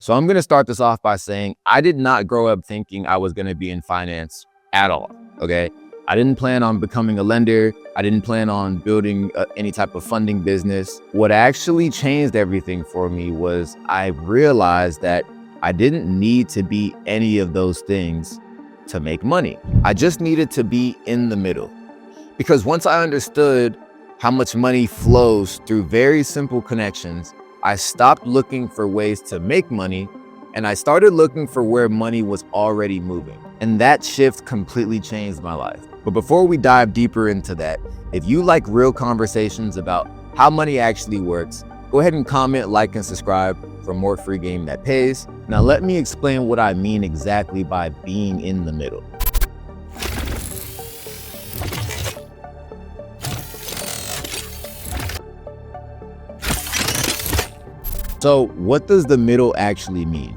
So I'm going to start this off by saying I did not grow up thinking I was going to be in finance at all. Okay. I didn't plan on becoming a lender. I didn't plan on building any type of funding business. What actually changed everything for me was I realized that I didn't need to be any of those things to make money. I just needed to be in the middle. Because once I understood how much money flows through very simple connections, I stopped looking for ways to make money and I started looking for where money was already moving. And that shift completely changed my life. But before we dive deeper into that, if you like real conversations about how money actually works, go ahead and comment, like, and subscribe for more free game that pays. Now let me explain what I mean exactly by being in the middle. So what does the middle actually mean?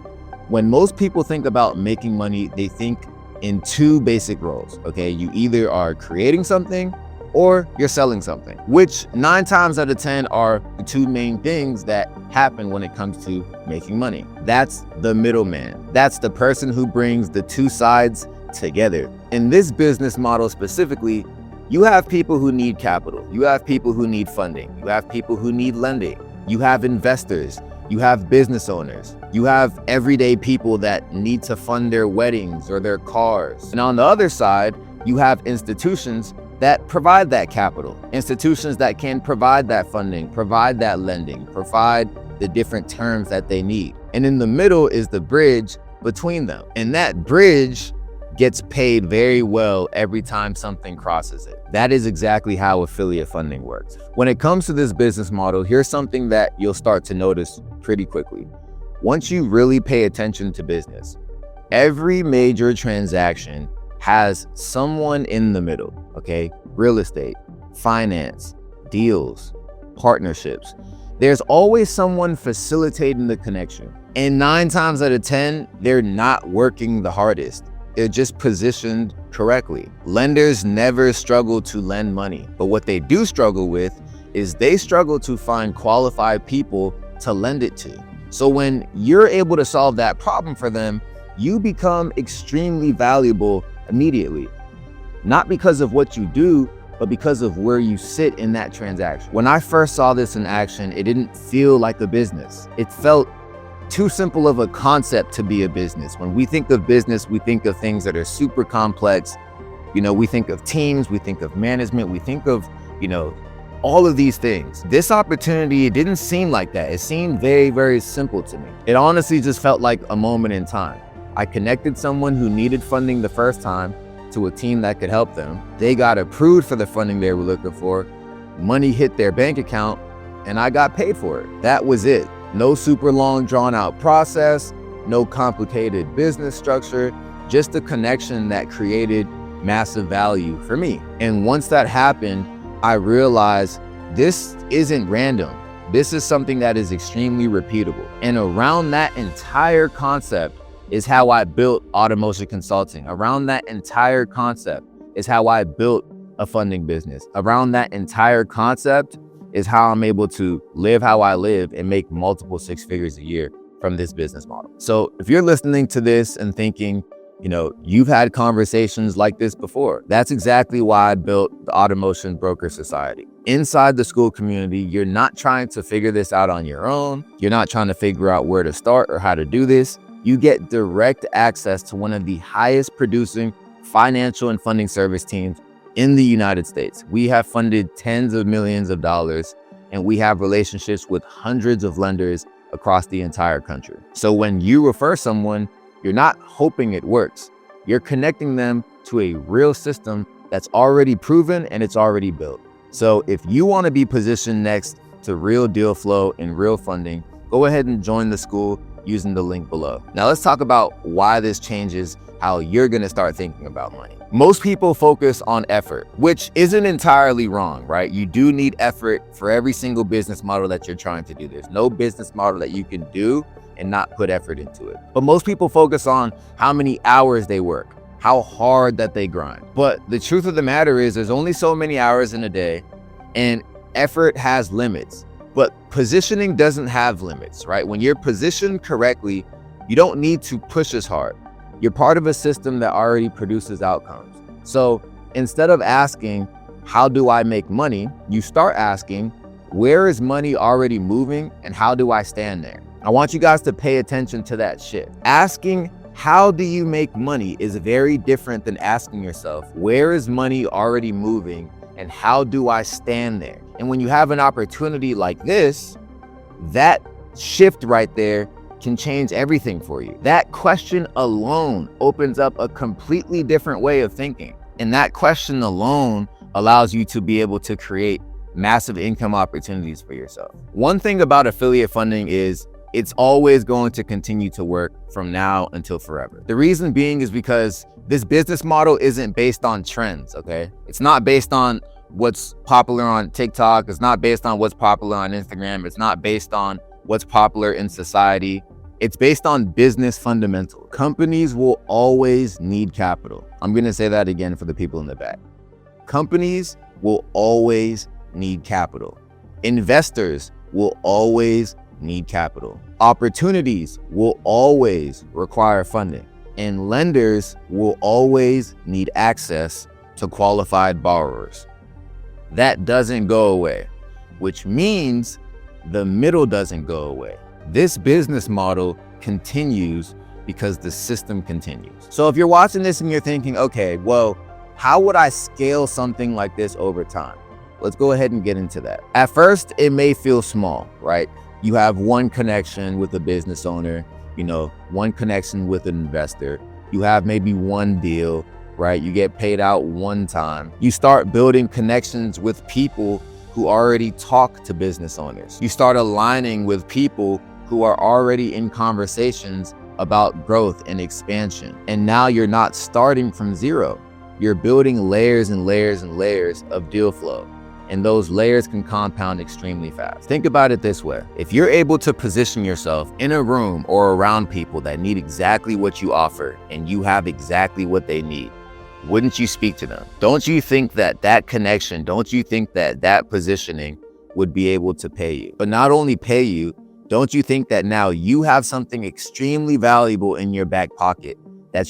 When most people think about making money, they think in two basic roles, okay? You either are creating something or you're selling something, which 9 times out of 10 are the two main things that happen when it comes to making money. That's the middleman. That's the person who brings the two sides together. In this business model specifically, you have people who need capital. You have people who need funding. You have people who need lending. You have investors. You have business owners. You have everyday people that need to fund their weddings or their cars. And on the other side, you have institutions that provide that capital, institutions that can provide that funding, provide that lending, provide the different terms that they need. And in the middle is the bridge between them. And that bridge gets paid very well every time something crosses it. That is exactly how affiliate funding works. When it comes to this business model, here's something that you'll start to notice pretty quickly. Once you really pay attention to business, every major transaction has someone in the middle, okay? Real estate, finance, deals, partnerships. There's always someone facilitating the connection. And 9 times out of 10, they're not working the hardest. They're just positioned correctly. Lenders never struggle to lend money, but what they do struggle with is they struggle to find qualified people to lend it to. So when you're able to solve that problem for them, you become extremely valuable immediately. Not because of what you do, but because of where you sit in that transaction. When I first saw this in action, it didn't feel like a business. It felt too simple of a concept to be a business. When we think of business, we think of things that are super complex. We think of teams, we think of management, we think of, all of these things. This opportunity, it didn't seem like that. It seemed very, very simple to me. It honestly just felt like a moment in time. I connected someone who needed funding the first time to a team that could help them. They got approved for the funding they were looking for. Money hit their bank account and I got paid for it. That was it. No super long drawn out process, no complicated business structure, just a connection that created massive value for me. And once that happened, I realized this isn't random. This is something that is extremely repeatable. And around that entire concept is how I built Automotion Consulting. Around that entire concept is how I built a funding business. Around that entire concept is how I'm able to live how I live and make multiple 6 figures a year from this business model. So if you're listening to this and thinking, you've had conversations like this before, that's exactly why I built the Automotion Broker Society. Inside the school community, you're not trying to figure this out on your own. You're not trying to figure out where to start or how to do this. You get direct access to one of the highest producing financial and funding service teams in the United States. We have funded tens of millions of dollars, and we have relationships with hundreds of lenders across the entire country. So when you refer someone, you're not hoping it works. You're connecting them to a real system that's already proven and it's already built. So if you want to be positioned next to real deal flow and real funding, go ahead and join the school using the link below. Now let's talk about why this changes how you're going to start thinking about money. Most people focus on effort, which isn't entirely wrong, right? You do need effort for every single business model that you're trying to do. There's no business model that you can do and not put effort into it. But most people focus on how many hours they work, how hard that they grind. But the truth of the matter is there's only so many hours in a day, and effort has limits. But positioning doesn't have limits, right? When you're positioned correctly, you don't need to push as hard. You're part of a system that already produces outcomes. So instead of asking, how do I make money? You start asking, where is money already moving and how do I stand there? I want you guys to pay attention to that shift. Asking, how do you make money is very different than asking yourself, where is money already moving and how do I stand there? And when you have an opportunity like this, that shift right there can change everything for you. That question alone opens up a completely different way of thinking. And that question alone allows you to be able to create massive income opportunities for yourself. One thing about affiliate funding is it's always going to continue to work from now until forever. The reason being is because this business model isn't based on trends, okay? It's not based on what's popular on TikTok. It's not based on what's popular on Instagram. It's not based on what's popular in society. It's based on business fundamentals. Companies will always need capital. I'm gonna say that again for the people in the back. Companies will always need capital. Investors will always need capital. Opportunities will always require funding. And lenders will always need access to qualified borrowers. That doesn't go away, which means the middle doesn't go away. This business model continues because the system continues. So if you're watching this and you're thinking, okay, well, how would I scale something like this over time? Let's go ahead and get into that. At first, it may feel small, right? You have one connection with a business owner, one connection with an investor. You have maybe one deal, right? You get paid out one time. You start building connections with people who already talk to business owners. You start aligning with people who are already in conversations about growth and expansion. And now you're not starting from zero. You're building layers and layers and layers of deal flow. And those layers can compound extremely fast. Think about it this way. If you're able to position yourself in a room or around people that need exactly what you offer and you have exactly what they need, wouldn't you speak to them? Don't you think that connection, don't you think that positioning would be able to pay you? But not only pay you, don't you think that now you have something extremely valuable in your back pocket that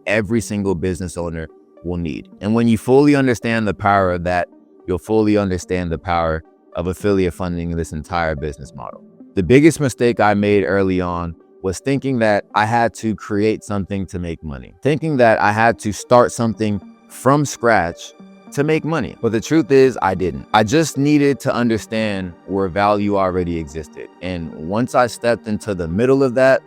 every single business owner will need? And when you fully understand the power of that, you'll fully understand the power of affiliate funding in this entire business model. The biggest mistake I made early on was thinking that I had to create something to make money, thinking that I had to start something from scratch to make money. But the truth is, I didn't. I just needed to understand where value already existed. And once I stepped into the middle of that,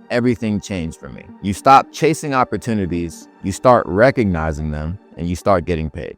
everything changed for me. You stop chasing opportunities, you start recognizing them, and you start getting paid.